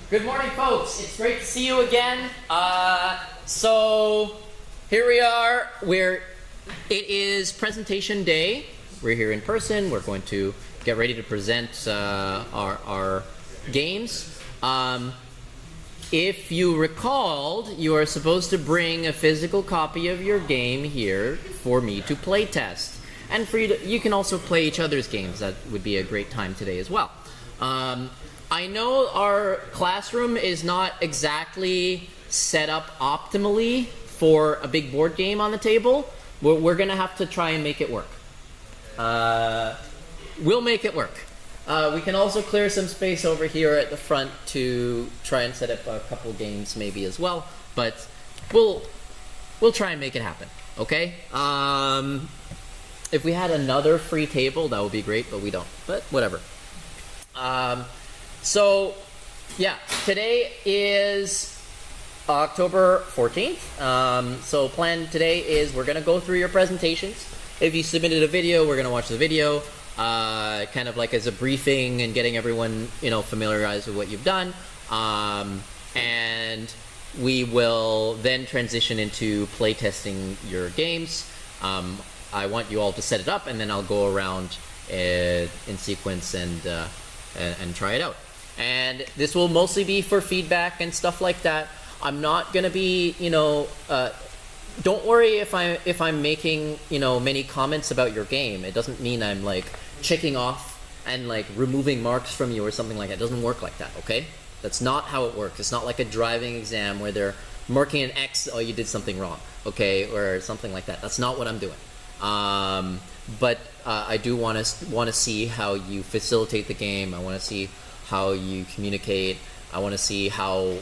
Good morning, folks. It's great to see you again. So here we are. It is presentation day. We're here in person. We're going to get ready to present our games. If you recalled, you are supposed to bring a physical copy of your game here for me to play test. And for you can also play each other's games. That would be a great time today as well. I know our classroom is not exactly set up optimally for a big board game on the table. We're going to have to try and make it work. We'll make it work. We can also clear some space over here at the front to try and set up a couple games maybe as well. But we'll try and make it happen. Okay? If we had another free table, that would be great, but we don't. But whatever. So, yeah, today is October 14th. So plan today is we're going to go through your presentations. If you submitted a video, we're going to watch the video, kind of like as a briefing and getting everyone, familiarized with what you've done. And we will then transition into playtesting your games. I want you all to set it up, and then I'll go around in sequence and try it out. And this will mostly be for feedback and stuff like that. I'm not going to be, don't worry if I'm making, many comments about your game. It doesn't mean I'm like checking off and like removing marks from you or something like that. It doesn't work like that, okay? That's not how it works. It's not like a driving exam where they're marking an X, oh, you did something wrong, okay, or something like that. That's not what I'm doing. But I do want to see how you facilitate the game. I want to see how you communicate. I want to see how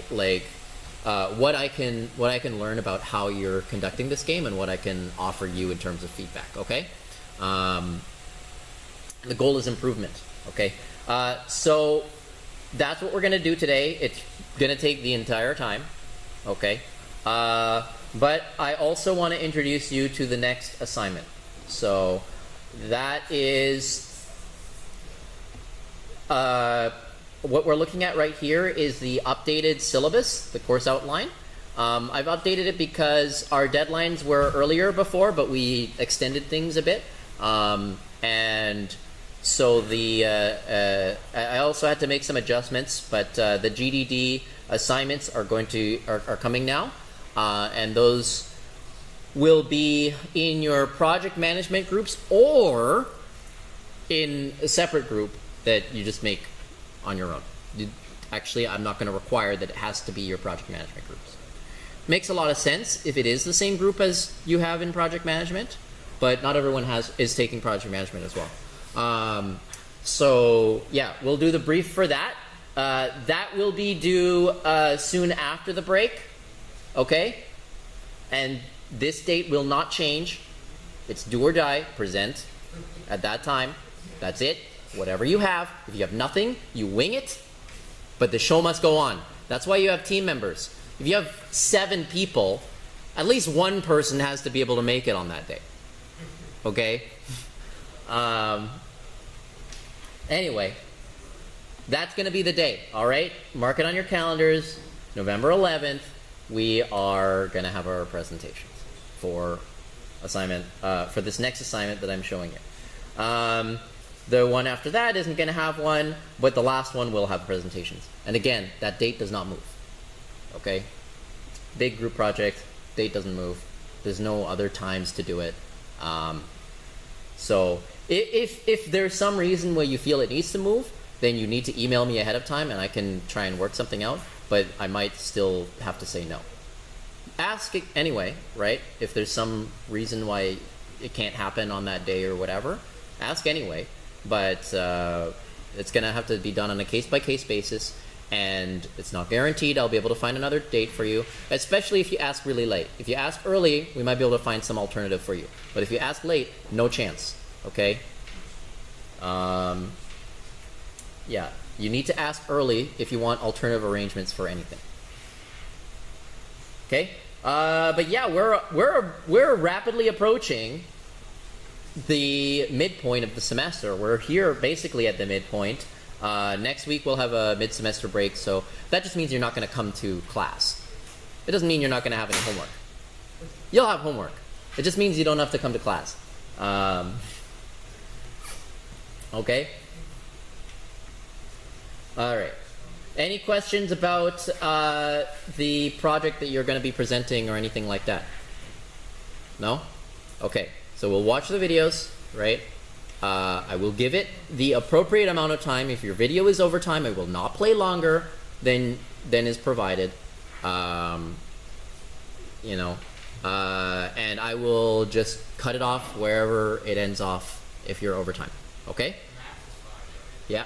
what I can learn about how you're conducting this game and what I can offer you in terms of feedback. Okay. The goal is improvement. Okay. So that's what we're gonna do today. It's gonna take the entire time. Okay. But I also want to introduce you to the next assignment. So that is what we're looking at right here is the updated syllabus, the course outline. I've updated it because our deadlines were earlier before, but we extended things a bit. And so I also had to make some adjustments, but the GDD assignments are coming now. And those will be in your project management groups or in a separate group that you just make on your own. Actually, I'm not going to require that it has to be your project management groups. Makes a lot of sense if it is the same group as you have in project management, but not everyone is taking project management as well. So yeah, we'll do the brief for that. That will be due soon after the break. Okay? And this date will not change. It's do or die, present at that time. That's it. Whatever you have. If you have nothing, you wing it. But the show must go on. That's why you have team members. If you have 7 people, at least one person has to be able to make it on that day. Okay? Anyway, that's going to be the day. All right? Mark it on your calendars. November 11th. We are going to have our presentations for this next assignment that I'm showing you. The one after that isn't going to have one, but the last one will have presentations. And again, that date does not move. Okay? Big group project, date doesn't move. There's no other times to do it. So if there's some reason where you feel it needs to move, then you need to email me ahead of time and I can try and work something out. But I might still have to say no. Ask it anyway, right? If there's some reason why it can't happen on that day or whatever, ask anyway. But it's going to have to be done on a case-by-case basis, and it's not guaranteed I'll be able to find another date for you, especially if you ask really late. If you ask early, we might be able to find some alternative for you. But if you ask late, no chance, okay? Yeah. You need to ask early if you want alternative arrangements for anything. Okay, but yeah, we're rapidly approaching the midpoint of the semester. We're here basically at the midpoint. Next week we'll have a mid-semester break, so that just means you're not going to come to class. It doesn't mean you're not going to have any homework. You'll have homework. It just means you don't have to come to class. Okay? All right. Any questions about the project that you're going to be presenting or anything like that? No? Okay. So we'll watch the videos, right? I will give it the appropriate amount of time. If your video is over time, I will not play longer than is provided. And I will just cut it off wherever it ends off if you're over time. Okay? Yeah.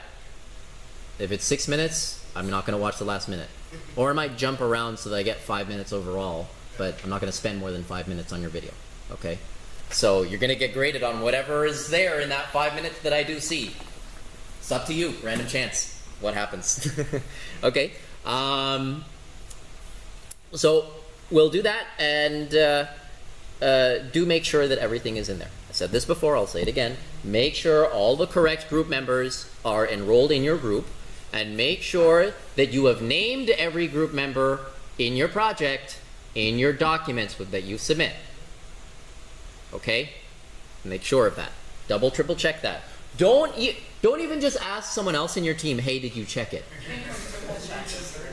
If it's 6 minutes, I'm not going to watch the last minute. Or I might jump around so that I get 5 minutes overall, but I'm not going to spend more than 5 minutes on your video. Okay? So you're going to get graded on whatever is there in that 5 minutes that I do see. It's up to you. Random chance. What happens? Okay? So we'll do that, and do make sure that everything is in there. I said this before, I'll say it again. Make sure all the correct group members are enrolled in your group, and make sure that you have named every group member in your project, in your documents that you submit. Okay? Make sure of that. Double, triple check that. Don't even just ask someone else in your team, hey, did you check it?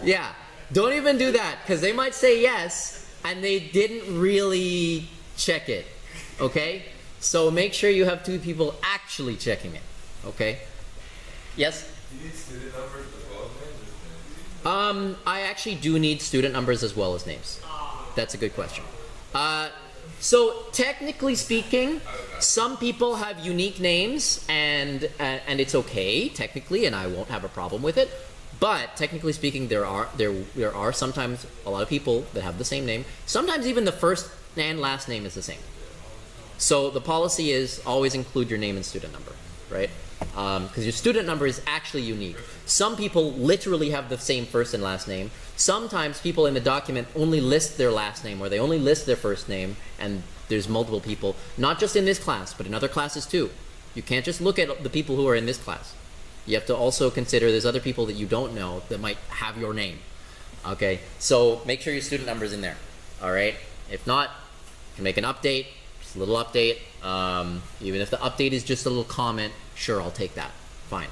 Yeah. Don't even do that, because they might say yes, and they didn't really check it. Okay? So make sure you have 2 people actually checking it. Okay? Yes? Do you need student numbers as well as names? I actually do need student numbers as well as names. That's a good question. So technically speaking, some people have unique names, and it's okay technically, and I won't have a problem with it. But technically speaking, there are sometimes a lot of people that have the same name. Sometimes even the first and last name is the same. So the policy is always include your name and student number, right? Because your student number is actually unique. Some people literally have the same first and last name. Sometimes people in the document only list their last name, or they only list their first name, and there's multiple people, not just in this class, but in other classes too. You can't just look at the people who are in this class. You have to also consider there's other people that you don't know that might have your name. Okay, so make sure your student number is in there. All right, if not, you can make an update, just a little update. Even if the update is just a little comment, sure, I'll take that. Fine,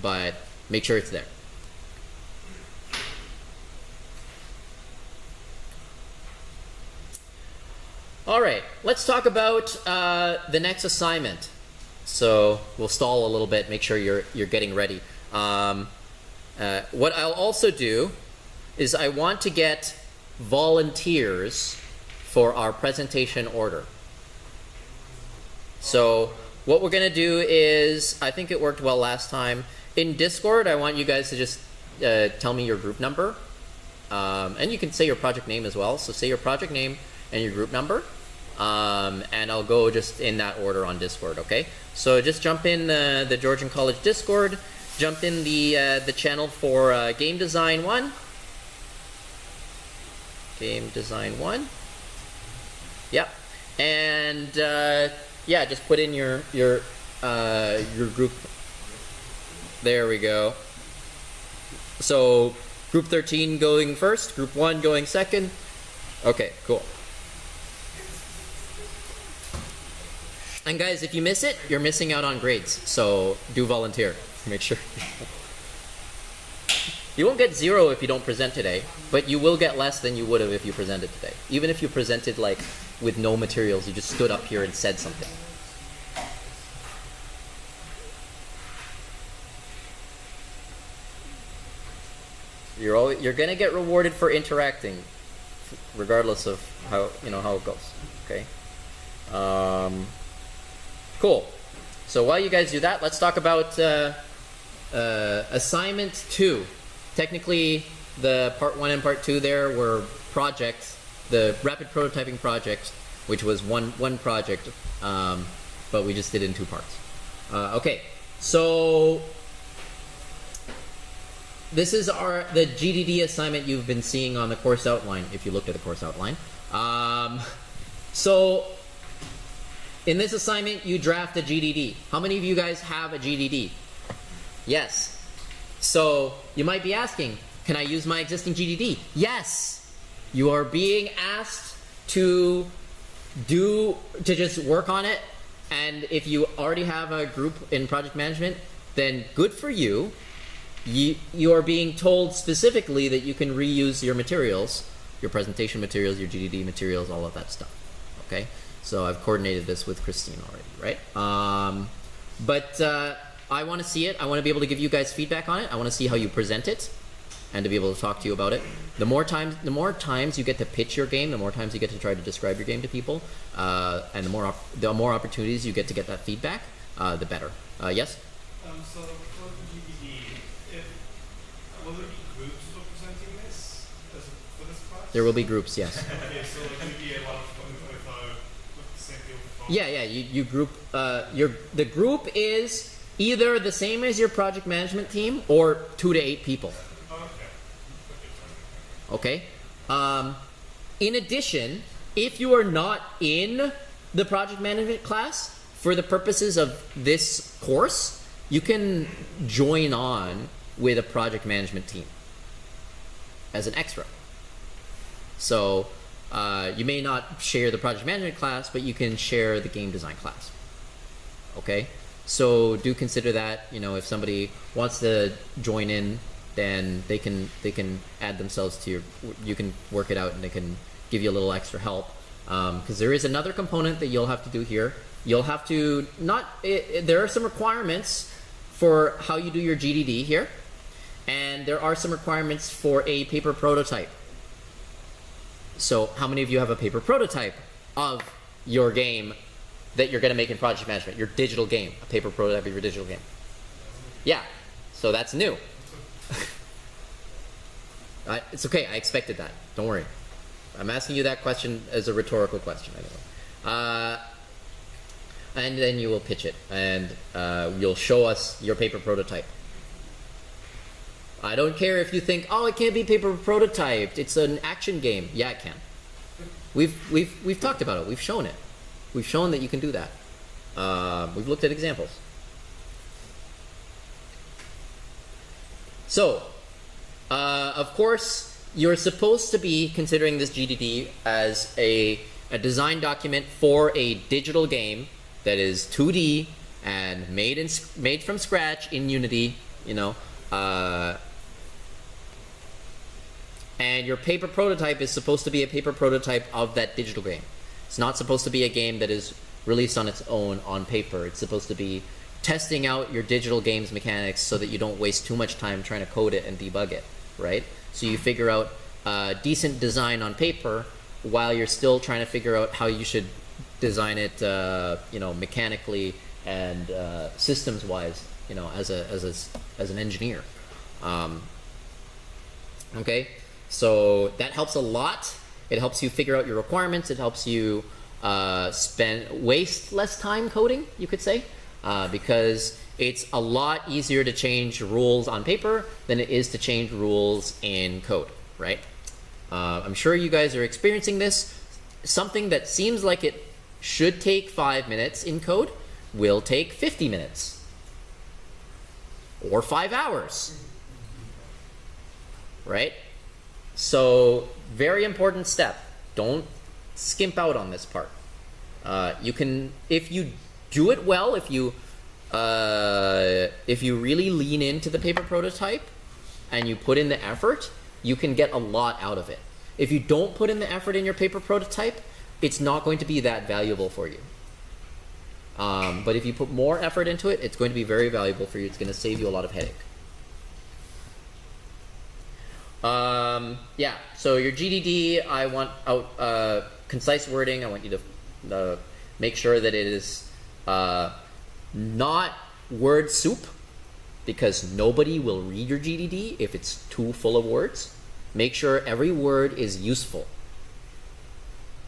but make sure it's there. All right, let's talk about the next assignment. So we'll stall a little bit, make sure you're getting ready. What I'll also do is I want to get volunteers for our presentation order. So what we're gonna do is, I think it worked well last time. In Discord, I want you guys to just tell me your group number. And you can say your project name as well. So say your project name and your group number. And I'll go just in that order on Discord, okay? So just jump in the Georgian College Discord, jump in the channel for Game Design 1. Game Design 1. Yep. And yeah, just put in your group. There we go. So group 13 going first, group 1 going second. Okay, cool. And guys, if you miss it, you're missing out on grades. So do volunteer. Make sure. You won't get 0 if you don't present today, but you will get less than you would have if you presented today. Even if you presented like with no materials, you just stood up here and said something. You're gonna get rewarded for interacting, regardless of how it goes. Okay. Cool. So while you guys do that, let's talk about assignment 2. Technically, the part 1 and part 2 there were projects. The rapid prototyping project, which was one project, but we just did it in 2 parts. Okay, so this is the GDD assignment you've been seeing on the course outline, if you looked at the course outline. So in this assignment, you draft a GDD. How many of you guys have a GDD? Yes. So you might be asking, can I use my existing GDD? Yes. You are being asked to just work on it, and if you already have a group in project management, then good for you. You are being told specifically that you can reuse your materials, your presentation materials, your GDD materials, all of that stuff. Okay, so I've coordinated this with Christine already, right? But I want to see it. I want to be able to give you guys feedback on it. I want to see how you present it, and to be able to talk to you about it. The more times you get to pitch your game, the more times you get to try to describe your game to people, and the more opportunities you get to get that feedback, the better. Yes. So for GDD, will there be groups for presenting this for this class? There will be groups. Yes. Okay, so like will be a lot of fun with the same people. Yeah. You group. The group is either the same as your project management team or 2 to 8 people. Okay. In addition, if you are not in the project management class for the purposes of this course, you can join on with a project management team as an extra. So you may not share the project management class, but you can share the game design class. Okay. So do consider that. If somebody wants to join in, then they can add themselves to your. You can work it out, and they can give you a little extra help. Because there is another component that you'll have to do here. You'll have to there are some requirements for how you do your GDD here, and there are some requirements for a paper prototype. So how many of you have a paper prototype of your game that you're going to make in project management, your digital game, a paper prototype of your digital game? Yeah, so that's new. It's okay, I expected that. Don't worry. I'm asking you that question as a rhetorical question, anyway. And then you will pitch it, and you'll show us your paper prototype. I don't care if you think, oh, it can't be paper prototyped. It's an action game. Yeah, it can. We've talked about it. We've shown it. We've shown that you can do that. We've looked at examples. So, of course, you're supposed to be considering this GDD as a design document for a digital game that is 2D and made from scratch in Unity, and your paper prototype is supposed to be a paper prototype of that digital game. It's not supposed to be a game that is released on its own on paper. It's supposed to be testing out your digital game's mechanics so that you don't waste too much time trying to code it and debug it, right? So you figure out decent design on paper while you're still trying to figure out how you should design it, mechanically and systems-wise, as an engineer. Okay, so that helps a lot. It helps you figure out your requirements. It helps you waste less time coding, you could say, because it's a lot easier to change rules on paper than it is to change rules in code, right? I'm sure you guys are experiencing this. Something that seems like it should take 5 minutes in code will take 50 minutes or 5 hours, right? So very important step. Don't skimp out on this part. You can, if you do it well, if you really lean into the paper prototype and you put in the effort, you can get a lot out of it. If you don't put in the effort in your paper prototype, it's not going to be that valuable for you. But if you put more effort into it, it's going to be very valuable for you. It's going to save you a lot of headache. Yeah, so your GDD, I want out concise wording. I want you to make sure that it is not word soup, because nobody will read your GDD if it's too full of words. Make sure every word is useful.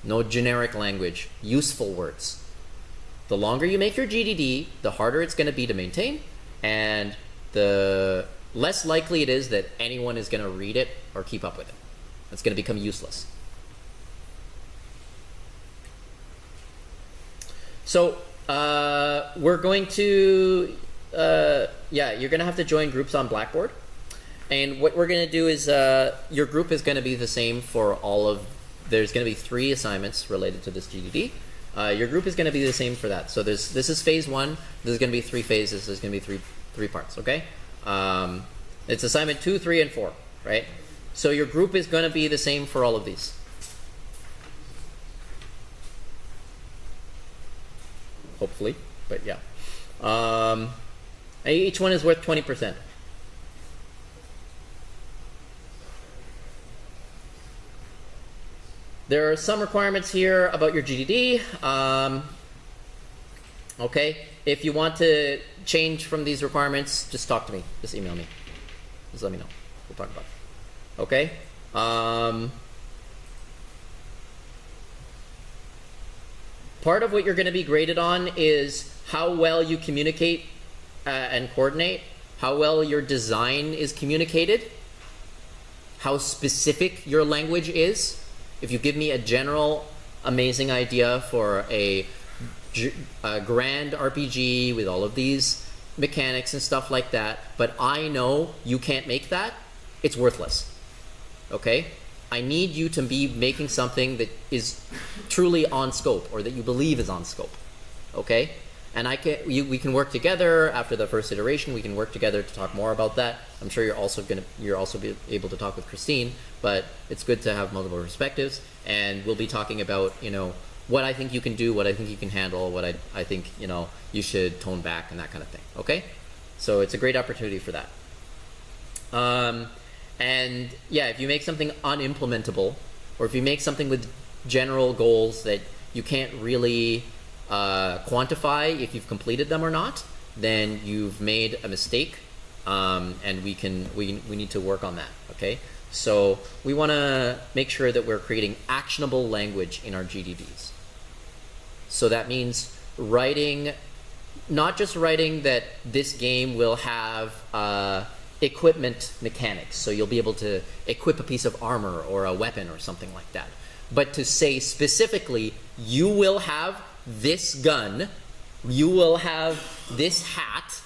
No generic language, useful words. The longer you make your GDD, the harder it's going to be to maintain, and the less likely it is that anyone is going to read it or keep up with it. It's going to become useless. So we're going to yeah, you're gonna have to join groups on Blackboard. And what we're gonna do is your group is gonna be the same for all of. There's gonna be 3 assignments related to this GDD. Your group is gonna be the same for that. So this is phase 1. There's gonna be 3 phases. There's gonna be three parts. Okay. It's assignment 2, 3, and 4. Right. So your group is gonna be the same for all of these. Hopefully, but yeah. Each one is worth 20%. There are some requirements here about your GDD. Okay, if you want to change from these requirements, just talk to me. Just email me. Just let me know. We'll talk about it. Okay. Part of what you're going to be graded on is how well you communicate and coordinate, how well your design is communicated, how specific your language is. If you give me a general amazing idea for a grand RPG with all of these mechanics and stuff like that, but I know you can't make that, it's worthless. Okay? I need you to be making something that is truly on scope, or that you believe is on scope. Okay? And we can work together after the first iteration. We can work together to talk more about that. I'm sure you're also be able to talk with Christine, but it's good to have multiple perspectives. And we'll be talking about, what I think you can do, what I think you can handle, what I think, you should tone back, and that kind of thing. Okay? So it's a great opportunity for that. And yeah, if you make something unimplementable, or if you make something with general goals that you can't really quantify if you've completed them or not, then you've made a mistake, and we need to work on that. Okay, so we want to make sure that we're creating actionable language in our GDDs. So that means writing, not just writing that this game will have equipment mechanics, so you'll be able to equip a piece of armor or a weapon or something like that, but to say specifically, you will have this gun, you will have this hat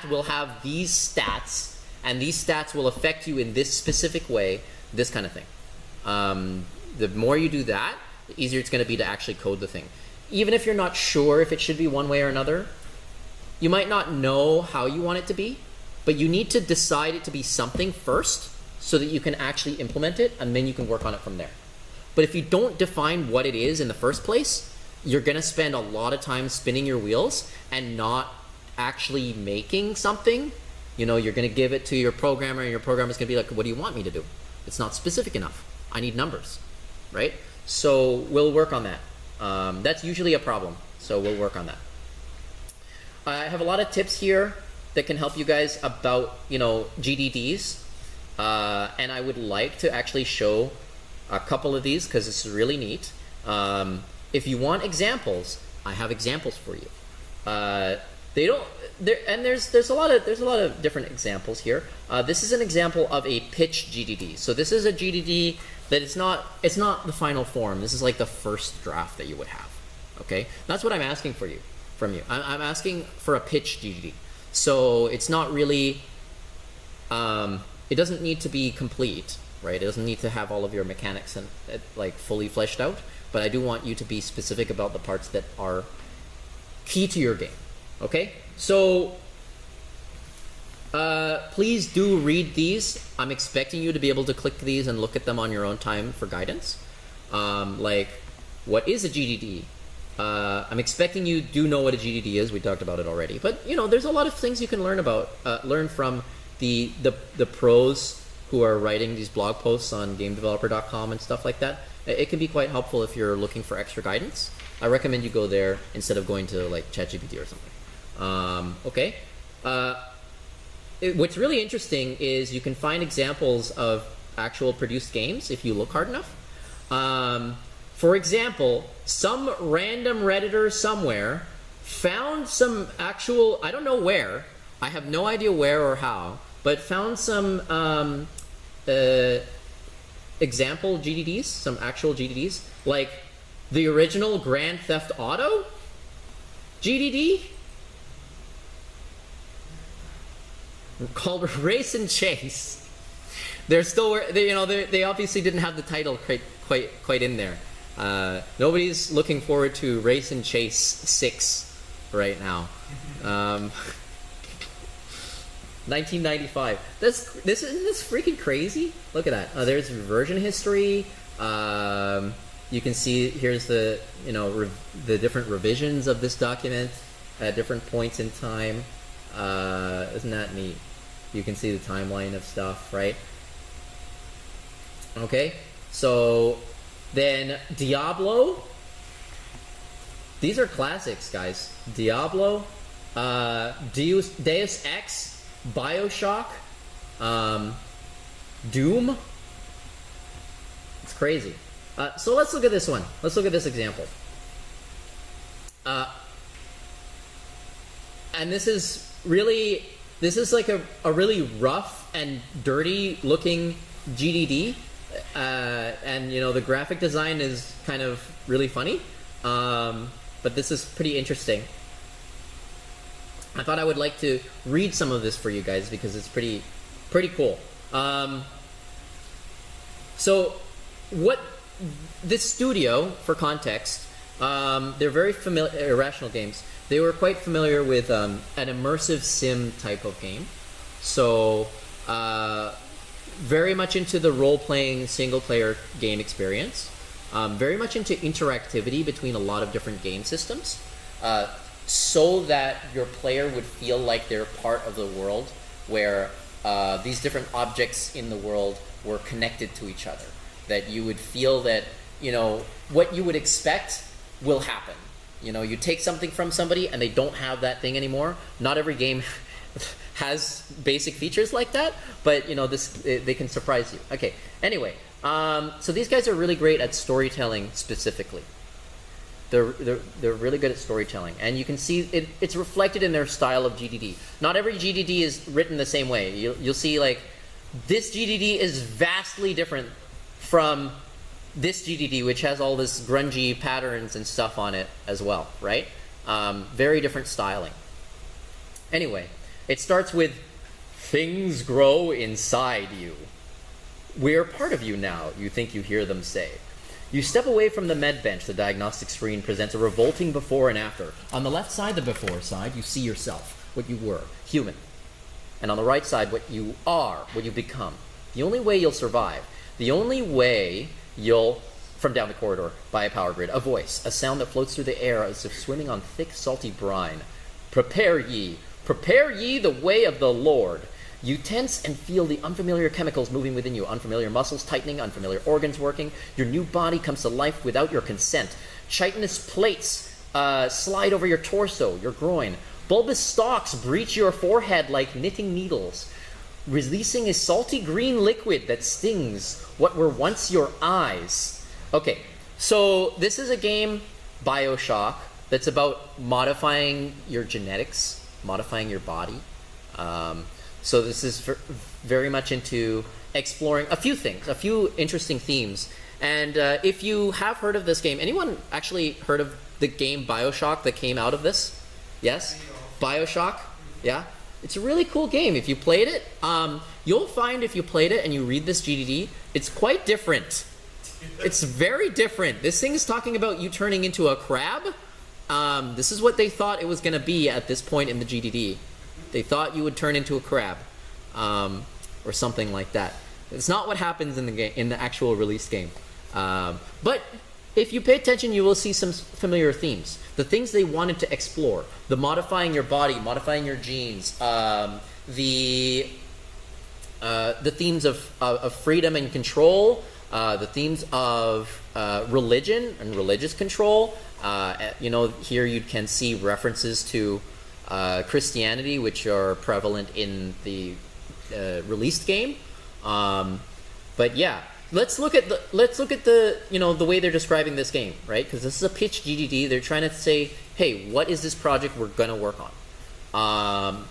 will have these stats, and these stats will affect you in this specific way, this kind of thing. The more you do that, the easier it's going to be to actually code the thing. Even if you're not sure if it should be one way or another, you might not know how you want it to be, but you need to decide it to be something first so that you can actually implement it, and then you can work on it from there. But if you don't define what it is in the first place, you're going to spend a lot of time spinning your wheels and not actually making something. You're going to give it to your programmer, and your programmer is going to be like, what do you want me to do? It's not specific enough. I need numbers, right? So we'll work on that. That's usually a problem, so we'll work on that. I have a lot of tips here that can help you guys about, GDDs, and I would like to actually show a couple of these because this is really neat. If you want examples, I have examples for you. There's a lot of different examples here. This is an example of a pitch GDD. So this is a GDD that it's not the final form. This is like the first draft that you would have. Okay, that's what I'm asking from you. I'm asking for a pitch GDD. So it's not really. It doesn't need to be complete, right? It doesn't need to have all of your mechanics and like fully fleshed out. But I do want you to be specific about the parts that are key to your game. Okay, so please do read these. I'm expecting you to be able to click these and look at them on your own time for guidance. Like, what is a GDD? I'm expecting you do know what a GDD is. We talked about it already. But there's a lot of things you can learn from the pros who are writing these blog posts on GameDeveloper.com and stuff like that. It can be quite helpful if you're looking for extra guidance. I recommend you go there instead of going to like ChatGPT or something. Okay. What's really interesting is you can find examples of actual produced games if you look hard enough. For example, some random Redditor somewhere found some actual, I don't know where, I have no idea where or how, but found some example GDDs, some actual GDDs, like the original Grand Theft Auto GDD. called Race and Chase. They're still, they obviously didn't have the title quite in there. Nobody's looking forward to Race and Chase 6 right now. 1995. This isn't this freaking crazy. Look at that. There's version history. You can see here's the the different revisions of this document at different points in time. Isn't that neat? You can see the timeline of stuff, right? Okay, so then Diablo. These are classics, guys. Diablo, Deus Ex, BioShock, Doom. It's crazy. So let's look at this one. Let's look at this example. And this is like a really rough and dirty looking GDD. And the graphic design is kind of really funny. But this is pretty interesting. I thought I would like to read some of this for you guys because it's pretty cool. So what this studio, for context, they're very familiar. Irrational Games. They were quite familiar with an immersive sim type of game. So very much into the role-playing single-player game experience. Very much into interactivity between a lot of different game systems, so that your player would feel like they're part of the world, where these different objects in the world were connected to each other. That you would feel that what you would expect will happen. You take something from somebody and they don't have that thing anymore. Not every game has basic features like that, but they can surprise you. Okay. Anyway, so these guys are really great at storytelling specifically. They're really good at storytelling, and you can see it's reflected in their style of GDD. Not every GDD is written the same way. You'll see like this GDD is vastly different from this GDD, which has all this grungy patterns and stuff on it as well, right? Very different styling. Anyway, it starts with, "Things grow inside you. We're part of you now, you think you hear them say. You step away from the med bench. The diagnostic screen presents a revolting before and after. On the left side, the before side, you see yourself, what you were, human. And on the right side, what you are, what you become. The only way you'll survive, the only way you'll," from down the corridor, by a power grid, a voice, a sound that floats through the air as if swimming on thick, salty brine. Prepare ye the way of the Lord. You tense and feel the unfamiliar chemicals moving within you, unfamiliar muscles tightening, unfamiliar organs working. Your new body comes to life without your consent. Chitinous plates slide over your torso, your groin. Bulbous stalks breach your forehead like knitting needles, releasing a salty green liquid that stings what were once your eyes. Okay, so this is a game, BioShock, that's about modifying your genetics, modifying your body. So this is very much into exploring a few things, a few interesting themes. And if you have heard of this game, anyone actually heard of the game BioShock that came out of this? Yes? BioShock? Yeah? It's a really cool game. If you played it, you'll find if you played it and you read this GDD, it's quite different. It's very different. This thing is talking about you turning into a crab. This is what they thought it was going to be at this point in the GDD. They thought you would turn into a crab, or something like that. It's not what happens in the game, in the actual release game. But if you pay attention, you will see some familiar themes. The things they wanted to explore: the modifying your body, modifying your genes, the themes of freedom and control, the themes of religion and religious control. Here you can see references to Christianity, which are prevalent in the released game. But yeah, let's look at the the way they're describing this game, right? Because this is a pitch GDD. They're trying to say, hey, what is this project we're gonna work on?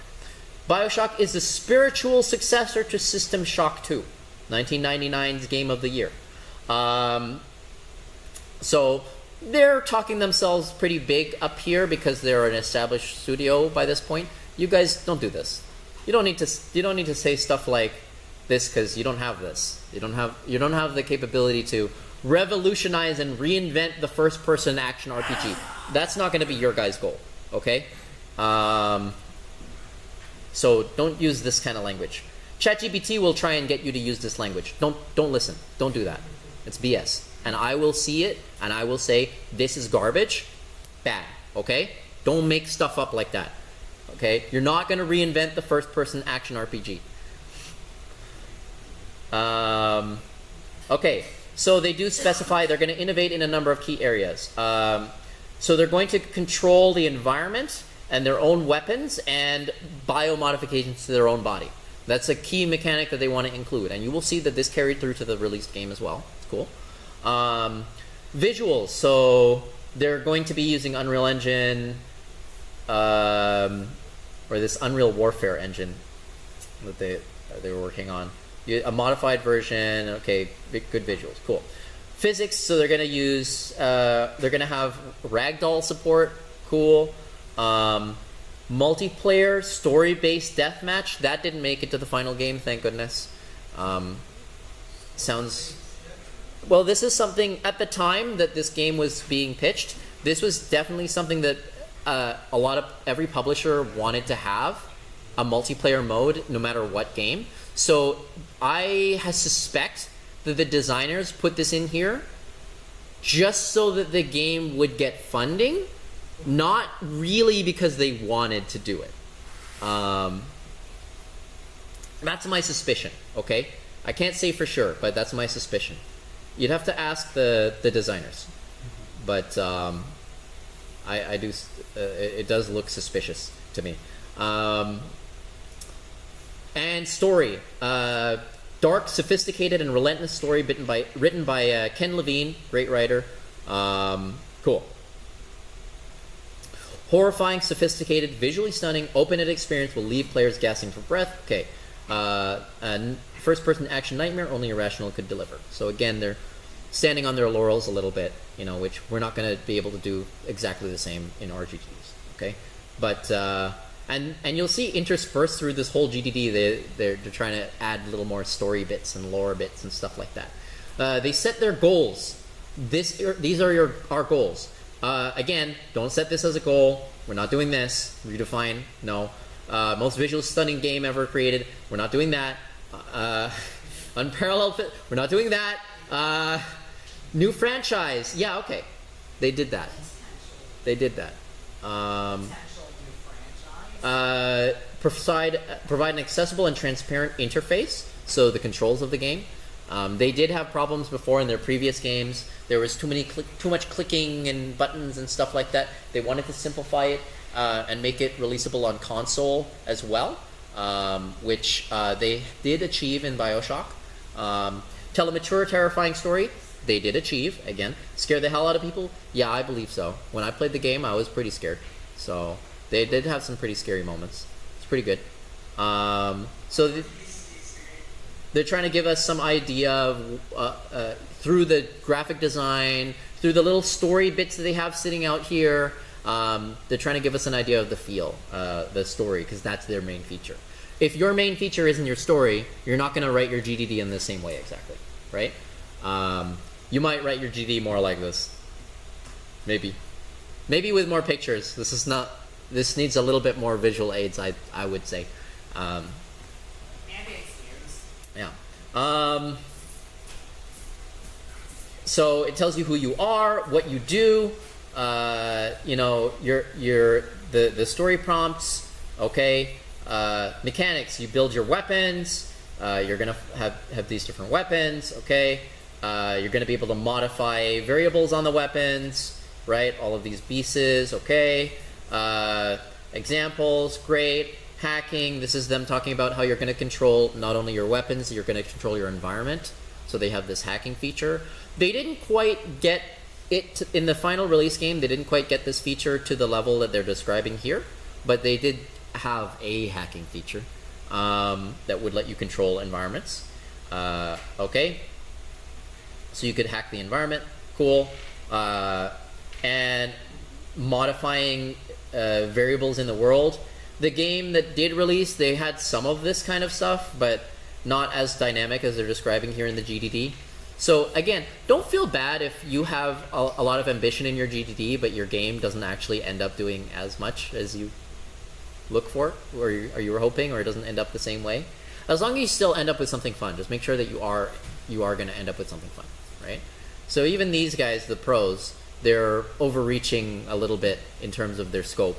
BioShock is the spiritual successor to System Shock 2, 1999's Game of the Year. So they're talking themselves pretty big up here because they're an established studio by this point. You guys don't do this. you don't need to say stuff like this because you don't have this. You don't have the capability to revolutionize and reinvent the first person action RPG. That's not going to be your guys' goal, okay? So don't use this kind of language. ChatGPT will try and get you to use this language. Don't listen. Don't do that. It's BS. And I will see it and I will say this is garbage, bad, okay? Don't make stuff up like that. Okay? You're not going to reinvent the first person action RPG. Okay, so they do specify they're going to innovate in a number of key areas. So they're going to control the environment and their own weapons and biomodifications to their own body. That's a key mechanic that they want to include. And you will see that this carried through to the released game as well. It's cool. Visuals. So they're going to be using Unreal Engine, or this Unreal Warfare engine that they were working on. A modified version. Okay, good visuals. Cool. Physics. So they're going to use. They're going to have ragdoll support. Cool. Multiplayer story-based deathmatch. That didn't make it to the final game. Thank goodness. Sounds. Well, this is something at the time that this game was being pitched. This was definitely something that every publisher wanted to have, a multiplayer mode no matter what game. So I suspect that the designers put this in here just so that the game would get funding, not really because they wanted to do it. That's my suspicion, okay? I can't say for sure, but that's my suspicion. You'd have to ask the designers, but I do. It does look suspicious to me. And story, dark, sophisticated, and relentless story written by Ken Levine, great writer. Cool. Horrifying, sophisticated, visually stunning, open-ended experience will leave players gasping for breath. Okay. And first-person action nightmare only Irrational could deliver. So again, they're standing on their laurels a little bit, which we're not going to be able to do exactly the same in RGGs. Okay, but and you'll see interspersed through this whole GDD, they're trying to add a little more story bits and lore bits and stuff like that. They set their goals. These are our goals. Again, don't set this as a goal. We're not doing this. Redefine. No. Most visual stunning game ever created. We're not doing that. Unparalleled. We're not doing that. New franchise. Yeah, okay. They did that. They did that. Provide an accessible and transparent interface. So the controls of the game. They did have problems before in their previous games. There was too much clicking and buttons and stuff like that. They wanted to simplify it and make it releasable on console as well, which they did achieve in BioShock. Tell a mature, terrifying story. They did achieve. Again, scare the hell out of people. Yeah, I believe so. When I played the game, I was pretty scared. So they did have some pretty scary moments. It's pretty good. So they're trying to give us some idea of through the graphic design, through the little story bits that they have sitting out here. They're trying to give us an idea of the feel, the story, because that's their main feature. If your main feature isn't your story, you're not going to write your GDD in the same way exactly, right? You might write your GDD more like this. Maybe with more pictures. This needs a little bit more visual aids, I would say. Yeah. So it tells you who you are, what you do. The story prompts. Okay. Mechanics. You build your weapons. You're gonna have these different weapons. Okay. You're gonna be able to modify variables on the weapons. Right. All of these pieces. Okay. Examples. Great. Hacking. This is them talking about how you're going to control not only your weapons, you're going to control your environment. So they have this hacking feature. They didn't quite get it in the final release game. They didn't quite get this feature to the level that they're describing here, but they did have a hacking feature that would let you control environments. Okay, so you could hack the environment. Cool. And modifying variables in the world. the game that did release, they had some of this kind of stuff, but not as dynamic as they're describing here in the GDD. So again, don't feel bad if you have a lot of ambition in your GDD, but your game doesn't actually end up doing as much as you look for, or you were hoping, or it doesn't end up the same way. As long as you still end up with something fun, just make sure that you are going to end up with something fun, right? So even these guys, the pros, they're overreaching a little bit in terms of their scope,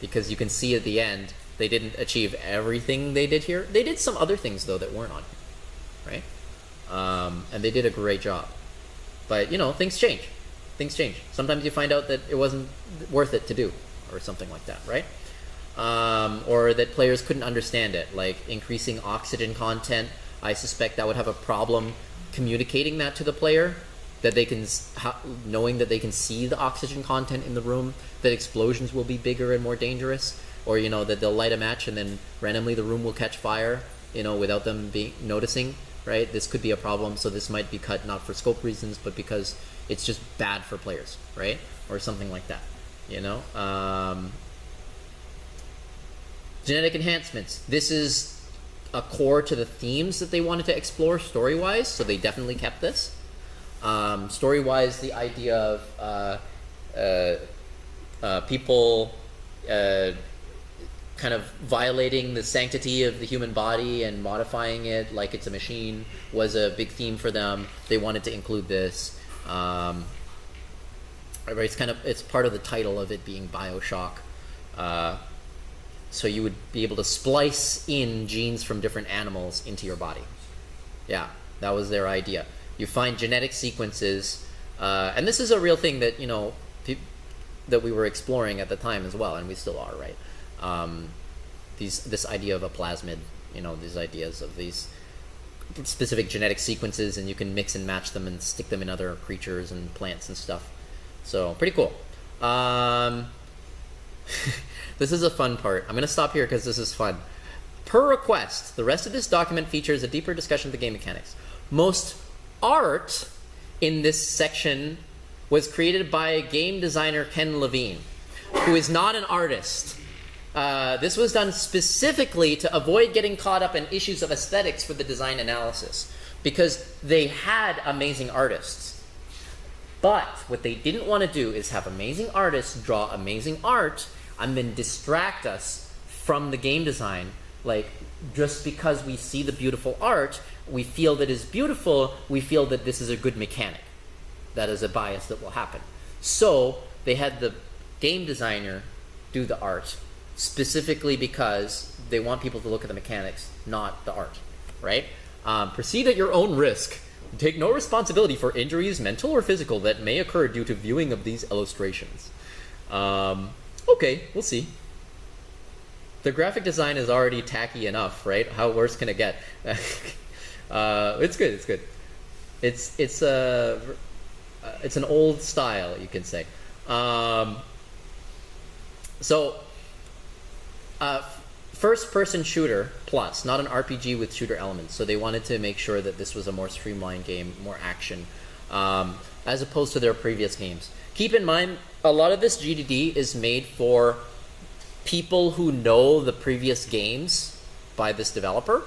because you can see at the end they didn't achieve everything they did here. They did some other things though that weren't on here, right? And they did a great job. But you know, things change. Things change. Sometimes you find out that it wasn't worth it to do, or something like that, right? Or that players couldn't understand it, like increasing oxygen content. I suspect that would have a problem communicating that to the player, that they can, knowing that they can see the oxygen content in the room, that explosions will be bigger and more dangerous, or you know, that they'll light a match and then randomly the room will catch fire, you know, without them noticing, right? This could be a problem, so this might be cut not for scope reasons, but because it's just bad for players, right? Or something like that, you know? Genetic enhancements. This is a core to the themes that they wanted to explore story-wise, so they definitely kept this. Story-wise, the idea of people kind of violating the sanctity of the human body and modifying it like it's a machine was a big theme for them. They wanted to include this. It's part of the title of it being Bioshock. So you would be able to splice in genes from different animals into your body. Yeah, that was their idea. You find genetic sequences, and this is a real thing that, you know, that we were exploring at the time as well, and we still are, right? This idea of a plasmid, you know, these ideas of these specific genetic sequences, and you can mix and match them and stick them in other creatures and plants and stuff. So pretty cool. This is a fun part. I'm going to stop here because this is fun. Per request, the rest of this document features a deeper discussion of the game mechanics. Most art in this section was created by game designer Ken Levine, who is not an artist. This was done specifically to avoid getting caught up in issues of aesthetics for the design analysis, because they had amazing artists. But what they didn't want to do is have amazing artists draw amazing art and then distract us from the game design. Like, just because we see the beautiful art, we feel that it's beautiful, we feel that this is a good mechanic. That is a bias that will happen. So they had the game designer do the art, specifically because they want people to look at the mechanics, not the art, right? Proceed at your own risk. Take no responsibility for injuries, mental or physical, that may occur due to viewing of these illustrations. Okay, we'll see. The graphic design is already tacky enough, right? How worse can it get? It's good. It's good. It's an old style, you can say. First-person shooter plus, not an RPG with shooter elements. So they wanted to make sure that this was a more streamlined game, more action, as opposed to their previous games. Keep in mind, a lot of this GDD is made for people who know the previous games by this developer,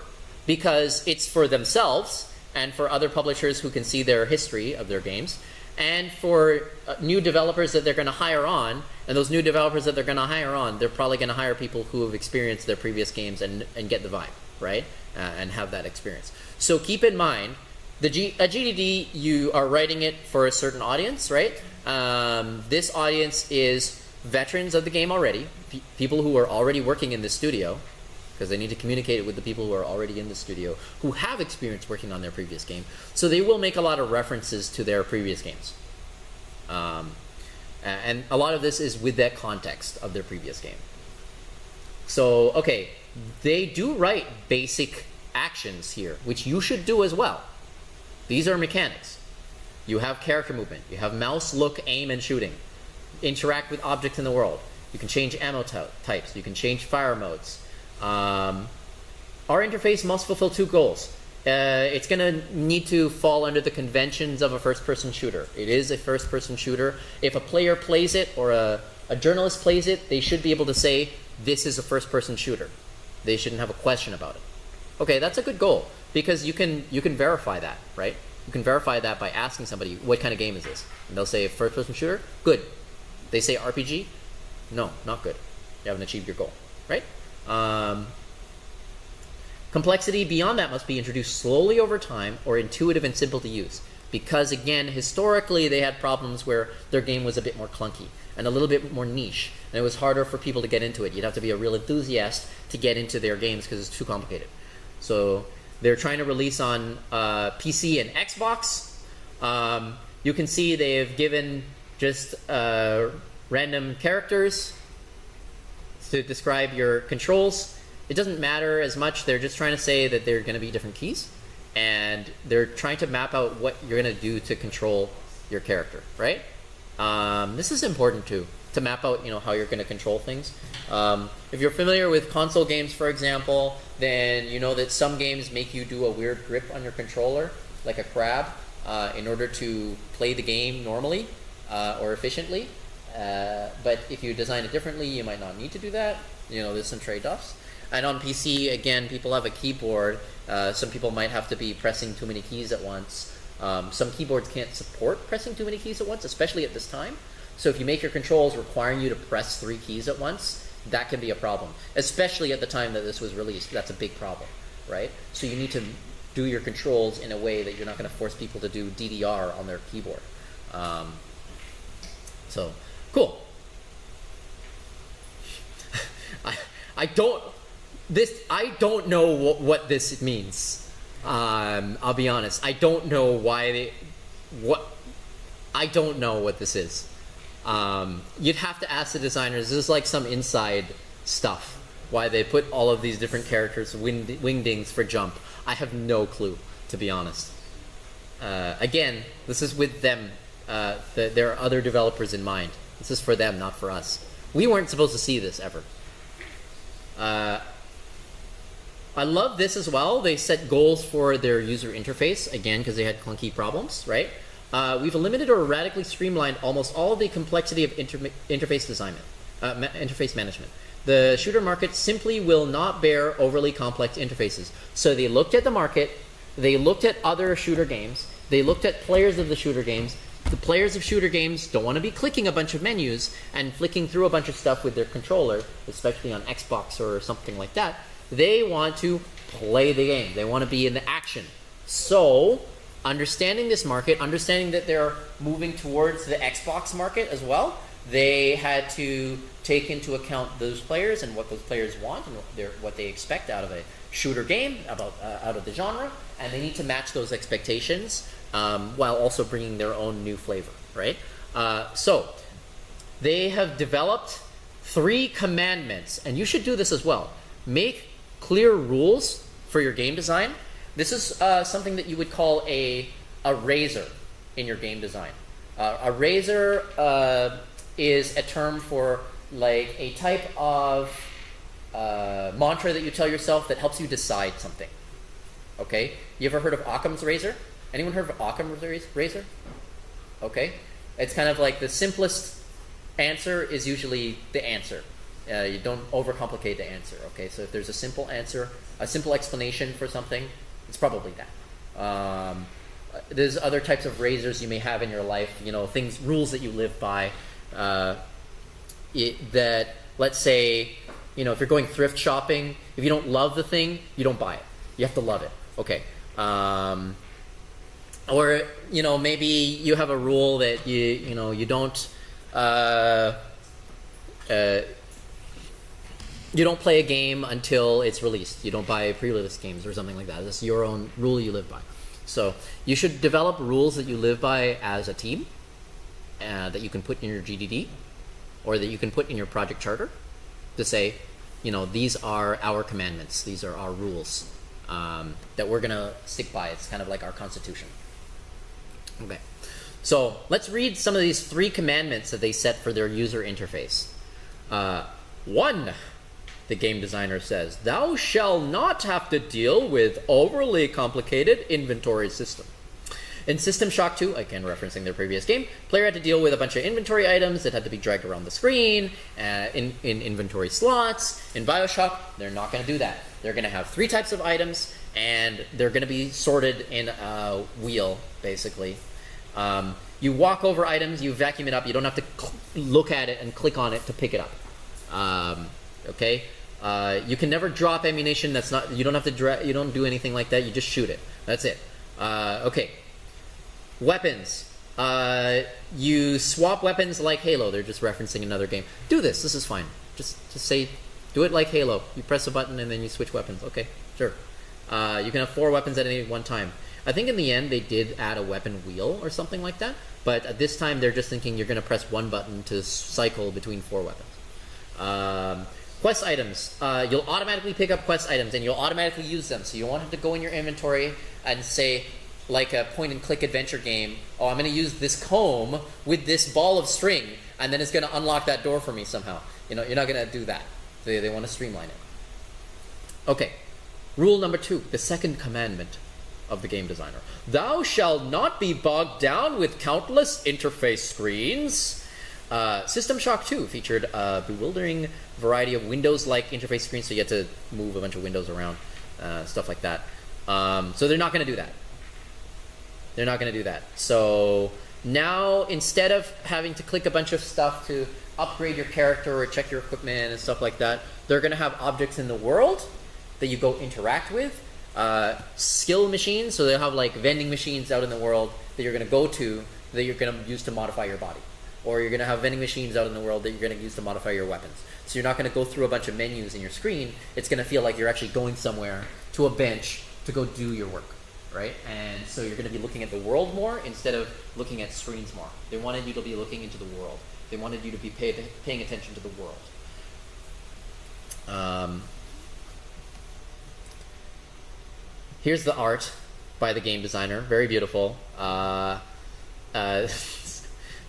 because it's for themselves and for other publishers who can see their history of their games, and for new developers that they're going to hire on. And those new developers that they're going to hire on, they're probably going to hire people who have experienced their previous games and get the vibe, right? And have that experience. So keep in mind, a GDD, you are writing it for a certain audience, right? This audience is veterans of the game already, people who are already working in the studio, because they need to communicate it with the people who are already in the studio, who have experience working on their previous game. So they will make a lot of references to their previous games. And a lot of this is with that context of their previous game. So, okay, they do write basic actions here, which you should do as well. These are mechanics. You have character movement. You have mouse, look, aim, and shooting. Interact with objects in the world. You can change ammo types. You can change fire modes. Our interface must fulfill two goals. It's going to need to fall under the conventions of a first-person shooter. It is a first-person shooter. If a player plays it, or a journalist plays it, they should be able to say, this is a first-person shooter. They shouldn't have a question about it. Okay, that's a good goal, because you can verify that, right? You can verify that by asking somebody, what kind of game is this? And they'll say, first-person shooter? Good. They say RPG? No, not good. You haven't achieved your goal, right? Complexity beyond that must be introduced slowly over time or intuitive and simple to use. Because, again, historically they had problems where their game was a bit more clunky and a little bit more niche. And it was harder for people to get into it. You'd have to be a real enthusiast to get into their games because it's too complicated. So they're trying to release on PC and Xbox. You can see they've given just random characters to describe your controls. It doesn't matter as much. They're just trying to say that they're going to be different keys, and they're trying to map out what you're going to do to control your character, right? This is important too, to map out, how you're going to control things. If you're familiar with console games, for example, then you know that some games make you do a weird grip on your controller, like a crab, in order to play the game normally or efficiently. But if you design it differently, you might not need to do that. There's some trade-offs. And on PC, again, people have a keyboard. Some people might have to be pressing too many keys at once. Some keyboards can't support pressing too many keys at once, especially at this time. So if you make your controls requiring you to press 3 keys at once, that can be a problem. Especially at the time that this was released. That's a big problem, right? So you need to do your controls in a way that you're not going to force people to do DDR on their keyboard. So, cool. I don't know what this means. I'll be honest. I don't know I don't know what this is. You'd have to ask the designers. This is like some inside stuff. Why they put all of these different characters, wingdings for jump. I have no clue, to be honest. Again, this is with them. There are other developers in mind. This is for them, not for us. We weren't supposed to see this ever. I love this as well. They set goals for their user interface, again, because they had clunky problems, right? We've eliminated or radically streamlined almost all of the complexity of interface management. The shooter market simply will not bear overly complex interfaces. So they looked at the market, they looked at other shooter games, they looked at players of the shooter games. The players of shooter games don't want to be clicking a bunch of menus and flicking through a bunch of stuff with their controller, especially on Xbox or something like that. They want to play the game. They want to be in the action. So, understanding this market, understanding that they're moving towards the Xbox market as well, they had to take into account those players and what those players want and what they expect out of a shooter game, out of the genre, and they need to match those expectations while also bringing their own new flavor, right? So, they have developed 3 commandments, and you should do this as well. Make clear rules for your game design. This is something that you would call a razor in your game design. A razor is a term for like a type of mantra that you tell yourself that helps you decide something. Okay? You ever heard of Occam's razor? Anyone heard of Occam's razor? Okay. It's kind of like the simplest answer is usually the answer. You don't overcomplicate the answer, okay? So if there's a simple answer, a simple explanation for something, it's probably that. There's other types of razors you may have in your life, rules that you live by. That, let's say, if you're going thrift shopping, if you don't love the thing, you don't buy it. You have to love it, okay? Or, maybe you have a rule that you don't play a game until it's released. You don't buy pre-release games or something like that. That's your own rule you live by. So you should develop rules that you live by as a team that you can put in your GDD or that you can put in your project charter to say, these are our commandments. These are our rules that we're going to stick by. It's kind of like our constitution. Okay. So let's read some of these 3 commandments that they set for their user interface. 1. The game designer says, thou shall not have to deal with overly complicated inventory system. In System Shock 2, again referencing their previous game, player had to deal with a bunch of inventory items that had to be dragged around the screen, in inventory slots. In Bioshock, they're not going to do that. They're going to have 3 types of items, and they're going to be sorted in a wheel, basically. You walk over items, you vacuum it up. You don't have to look at it and click on it to pick it up. Okay? You can never drop ammunition. That's not. You don't have to. You don't do anything like that. You just shoot it. That's it. Okay. Weapons. You swap weapons like Halo. They're just referencing another game. Do this. This is fine. Just say, do it like Halo. You press a button and then you switch weapons. Okay, sure. You can have 4 weapons at any one time. I think in the end they did add a weapon wheel or something like that. But at this time they're just thinking you're going to press one button to cycle between 4 weapons. Quest items. You'll automatically pick up quest items and you'll automatically use them. So you won't have to go in your inventory and say, like a point-and-click adventure game, oh, I'm going to use this comb with this ball of string, and then it's going to unlock that door for me somehow. You know, you're not going to do that. They want to streamline it. Okay. Rule number 2, the second commandment of the game designer. Thou shalt not be bogged down with countless interface screens. System Shock 2 featured a bewildering variety of Windows-like interface screens, so you had to move a bunch of windows around, stuff like that. So they're not going to do that. They're not going to do that. So now, instead of having to click a bunch of stuff to upgrade your character or check your equipment and stuff like that, they're going to have objects in the world that you go interact with. Skill machines, so they'll have like vending machines out in the world that you're going to go to that you're going to use to modify your body. Or you're going to have vending machines out in the world that you're going to use to modify your weapons. So you're not going to go through a bunch of menus in your screen. It's going to feel like you're actually going somewhere to a bench to go do your work, right? And so you're going to be looking at the world more instead of looking at screens more. They wanted you to be looking into the world. They wanted you to be paying attention to the world. Here's the art by the game designer. Very beautiful.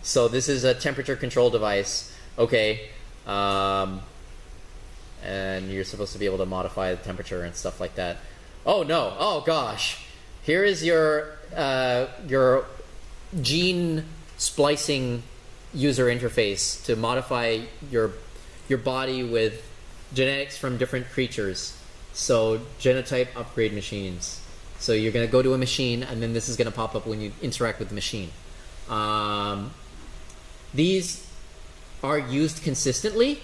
So this is a temperature control device. Okay. And you're supposed to be able to modify the temperature and stuff like that. Oh no. Oh gosh. Here is your gene splicing user interface to modify your body with genetics from different creatures. So genotype upgrade machines. So you're going to go to a machine, and then this is going to pop up when you interact with the machine. These are used consistently.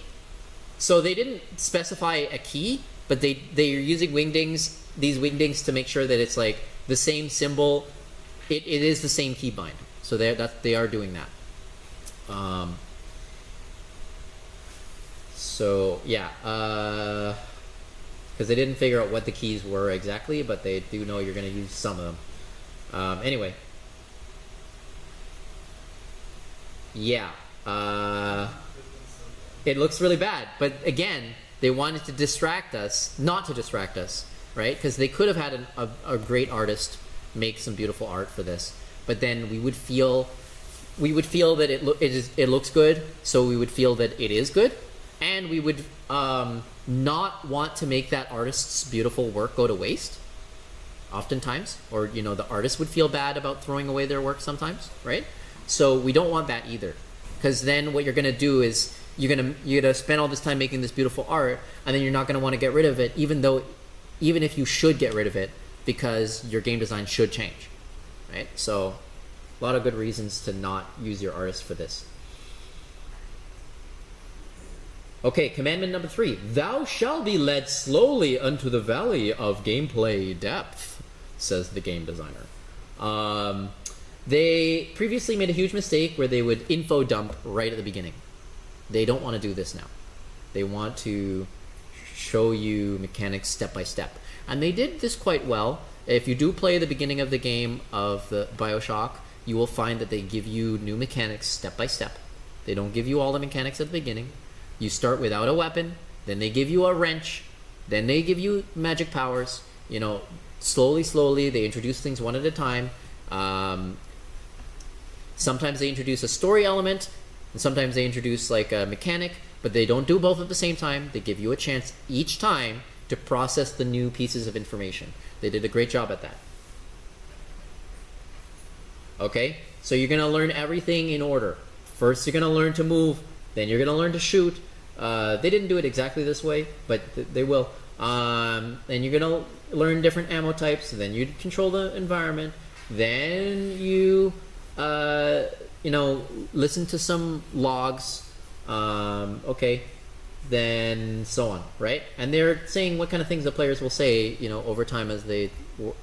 So they didn't specify a key, but they are using wingdings, these wingdings, to make sure that it's like the same symbol. It is the same keybind. So they are doing that. So yeah, because they didn't figure out what the keys were exactly, but they do know you're going to use some of them. Anyway, yeah, it looks really bad, but again, they wanted to distract us, not to distract us, right? Because they could have had a great artist make some beautiful art for this, but then we would feel that it looks good, so we would feel that it is good, and we would not want to make that artist's beautiful work go to waste, oftentimes, or the artist would feel bad about throwing away their work sometimes, right? So we don't want that either, because then what you're going to do is you're gonna spend all this time making this beautiful art, and then you're not going to want to get rid of it, even if you should get rid of it, because your game design should change, right? So a lot of good reasons to not use your artist for this. Okay, commandment number 3. Thou shalt be led slowly unto the valley of gameplay depth, says the game designer. They previously made a huge mistake where they would info dump right at the beginning. They don't want to do this now. They want to show you mechanics step by step. And they did this quite well. If you do play the beginning of the game of the Bioshock, you will find that they give you new mechanics step by step. They don't give you all the mechanics at the beginning. You start without a weapon, then they give you a wrench, then they give you magic powers. Slowly, they introduce things one at a time. Sometimes they introduce a story element, and sometimes they introduce like a mechanic, but they don't do both at the same time. They give you a chance each time to process the new pieces of information. They did a great job at that. Okay? So you're going to learn everything in order. First, you're going to learn to move. Then you're going to learn to shoot. They didn't do it exactly this way, but they will. Then you're going to learn different ammo types. Then you control the environment. Then you, listen to some logs. Okay. Then so on, right? And they're saying what kind of things the players will say, over time as they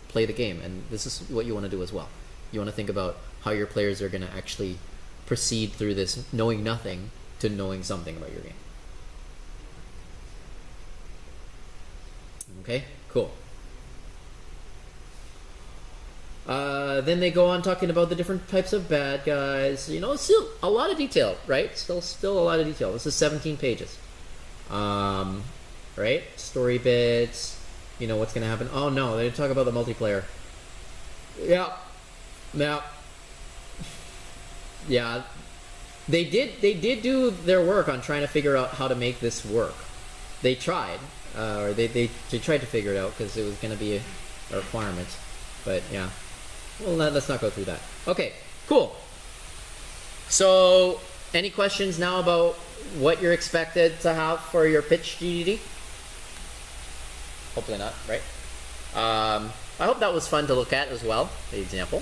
play the game. And this is what you want to do as well. You want to think about how your players are going to actually proceed through this knowing nothing to knowing something about your game. Okay, cool. Then they go on talking about the different types of bad guys. Still a lot of detail, right? Still a lot of detail. This is 17 pages. Right? Story bits. What's gonna happen. Oh no, they talk about the multiplayer. Yeah. They did do their work on trying to figure out how to make this work. They tried, or they tried to figure it out because it was gonna be a requirement. But yeah. Well, let's not go through that. Okay, cool. So, any questions now about what you're expected to have for your pitch GDD? Hopefully not, right? I hope that was fun to look at as well, the example.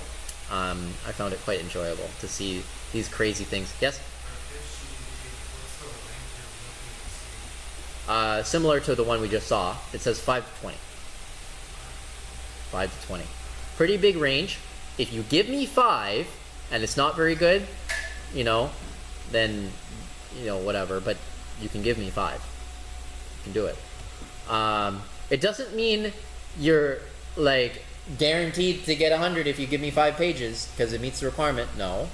I found it quite enjoyable to see these crazy things. Yes? Similar to the one we just saw, it says 5 to 20. 5 to 20. Pretty big range. If you give me 5 and it's not very good, then whatever, but you can give me 5. You can do it. It doesn't mean you're like guaranteed to get 100 if you give me 5 pages because it meets the requirement. No.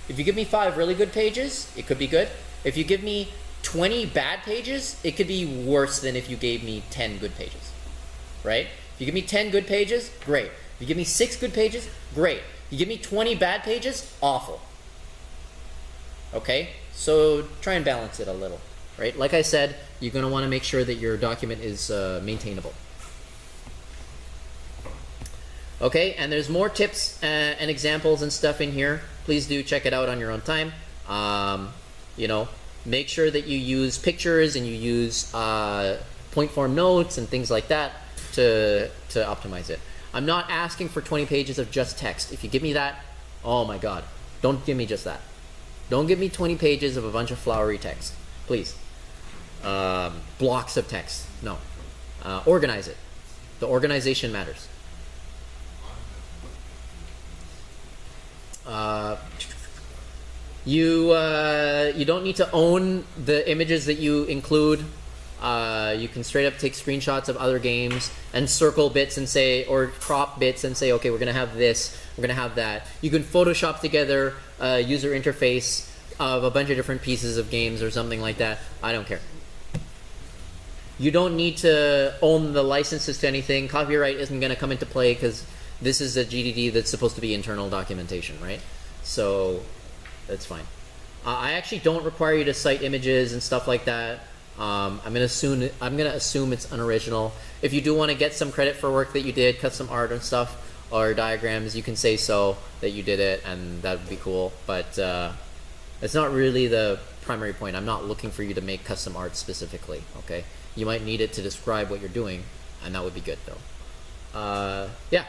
If you give me 5 really good pages, it could be good. If you give me 20 bad pages, it could be worse than if you gave me 10 good pages. Right? If you give me 10 good pages, great. If you give me 6 good pages, great. You give me 20 bad pages, awful. Okay? So try and balance it a little, right? Like I said, you're going to want to make sure that your document is maintainable. Okay, and there's more tips and examples and stuff in here. Please do check it out on your own time. Make sure that you use pictures and you use point form notes and things like that to optimize it. I'm not asking for 20 pages of just text. If you give me that, oh my god, don't give me just that. Don't give me 20 pages of a bunch of flowery text, please. Blocks of text, no. Organize it. The organization matters. You don't need to own the images that you include. You can straight up take screenshots of other games and circle bits and say, or crop bits and say, okay, we're gonna have this, we're gonna have that. You can Photoshop together a user interface of a bunch of different pieces of games or something like that. I don't care. You don't need to own the licenses to anything. Copyright isn't gonna come into play because this is a GDD that's supposed to be internal documentation, right? So that's fine. I actually don't require you to cite images and stuff like that. I'm gonna assume it's unoriginal. If you do want to get some credit for work that you did, custom art and stuff, or diagrams, you can say so that you did it, and that would be cool. But it's not really the primary point. I'm not looking for you to make custom art specifically. Okay, you might need it to describe what you're doing, and that would be good though. Yeah.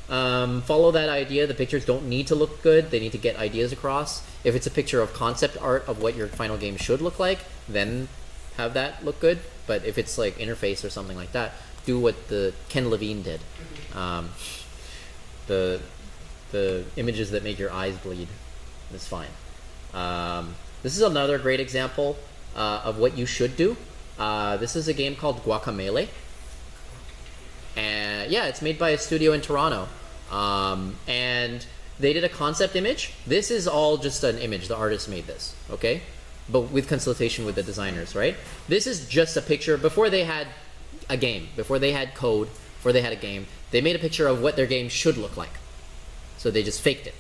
Follow that idea. The pictures don't need to look good. They need to get ideas across. If it's a picture of concept art of what your final game should look like, then have that look good. But if it's like interface or something like that, do what the Ken Levine did. The images that make your eyes bleed is fine. This is another great example of what you should do. This is a game called Guacamelee. And yeah, it's made by a studio in Toronto. And they did a concept image. This is all just an image. The artist made this, okay? But with consultation with the designers, right? This is just a picture. Before they had a game, before they had code, before they had a game, they made a picture of what their game should look like. So they just faked it,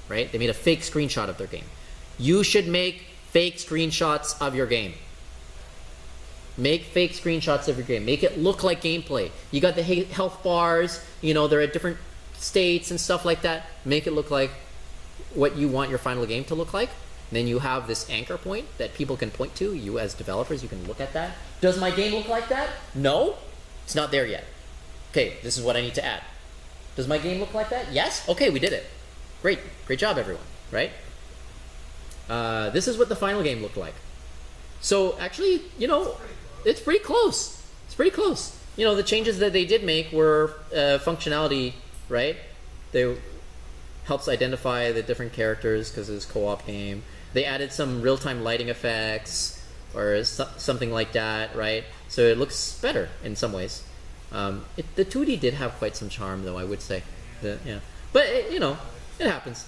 right? They made a fake screenshot of their game. You should make fake screenshots of your game. Make fake screenshots of your game. Make it look like gameplay. You got the health bars, they're at different states and stuff like that. Make it look like what you want your final game to look like. Then you have this anchor point that people can point to. You as developers, you can look at that. Does my game look like that? No, it's not there yet. Okay, this is what I need to add. Does my game look like that? Yes? Okay, we did it. Great job, everyone, right? This is what the final game looked like. So actually, you know, it's pretty close. It's pretty close. You know, the changes that they did make were functionality, right? They helps identify the different characters because it's a co-op game. They added some real-time lighting effects or something like that, right? So it looks better in some ways. The 2D did have quite some charm, though, I would say. But you know, it happens.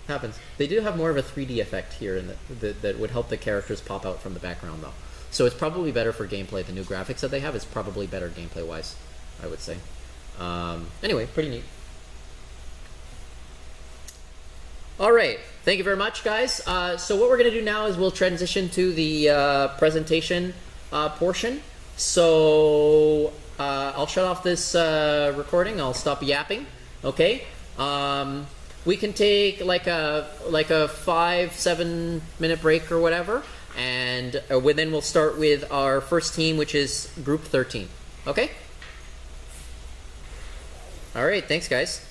Happens. They do have more of a 3D effect here, in that would help the characters pop out from the background, though. So it's probably better for gameplay. The new graphics that they have is probably better gameplay-wise, I would say. Anyway, pretty neat. All right, thank you very much, guys. So what we're going to do now is we'll transition to the presentation portion. So I'll shut off this recording. I'll stop yapping. Okay. We can take like a 5-7 minute break or whatever, and then we'll start with our first team, which is Group 13. Okay. All right. Thanks, guys.